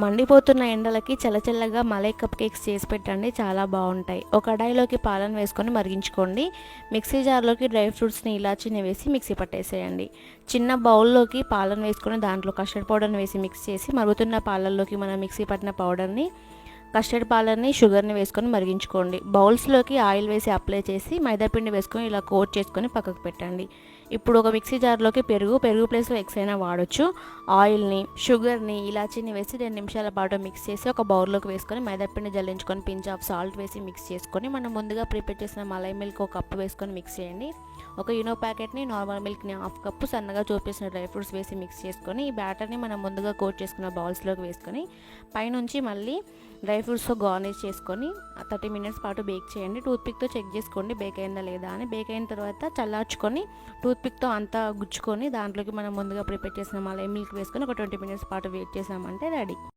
మండిపోతున్న ఎండలకి చల్లచల్లగా malai cup cakes చేసి పెట్టండి, చాలా బాగుంటాయి. ఒక కడాయిలోకి పాలను వేసుకొని మరిగించుకోండి. మిక్సీ జార్లోకి డ్రై ఫ్రూట్స్ని ఇలాచీని వేసి మిక్సీ పట్టేసేయండి. చిన్న బౌల్లోకి పాలను వేసుకొని దాంట్లో కస్టర్డ్ పౌడర్ని వేసి మిక్స్ చేసి మరుగుతున్న పాలల్లోకి మనం మిక్సీ పట్టిన పౌడర్ని, కస్టర్డ్ పాలని, షుగర్ని వేసుకొని మరిగించుకోండి. బౌల్స్లోకి ఆయిల్ వేసి అప్లై చేసి మైదాపిండి వేసుకొని ఇలా కోట్ చేసుకొని పక్కకు పెట్టండి. ఇప్పుడు ఒక మిక్సీ జార్లోకి పెరుగు ప్లేస్లో ఎగ్స్ అయినా వాడచ్చు. ఆయిల్ని, షుగర్ని, ఇలాచీని వేసి 2 నిమిషాల పాటు మిక్స్ చేసి ఒక బౌల్లోకి వేసుకొని మైదాపిండి జల్లించుకొని పించ్ ఆఫ్ సాల్ట్ వేసి మిక్స్ చేసుకొని మనం ముందుగా ప్రిపేర్ చేసిన మలై మిల్క్ ఒక కప్పు వేసుకొని మిక్స్ చేయండి. ఒక యూనో ప్యాకెట్ని, నార్మల్ మిల్క్ని హాఫ్ కప్పు, సన్నగా చూపేసిన డ్రై ఫ్రూట్స్ వేసి మిక్స్ చేసుకొని ఈ బ్యాటర్ని మనం ముందుగా కోట్ చేసుకున్న బౌల్స్లోకి వేసుకొని పైనుంచి మళ్ళీ డ్రై ఫ్రూట్స్తో గార్నిష్ చేసుకొని 30 మినిట్స్ పాటు బేక్ చేయండి. టూత్పిక్తో చెక్ చేసుకోండి బేక్ అయిందా లేదా అని. బేక్ అయిన తర్వాత చల్లార్చుకొని టూత్పిక్తో అంతా గుచ్చుకొని దాంట్లోకి మనం ముందుగా ప్రిపేర్ చేసిన మలై మిల్క్ వేసుకొని ఒక 20 మినిట్స్ పాటు వెయిట్ చేసామంటే రెడీ.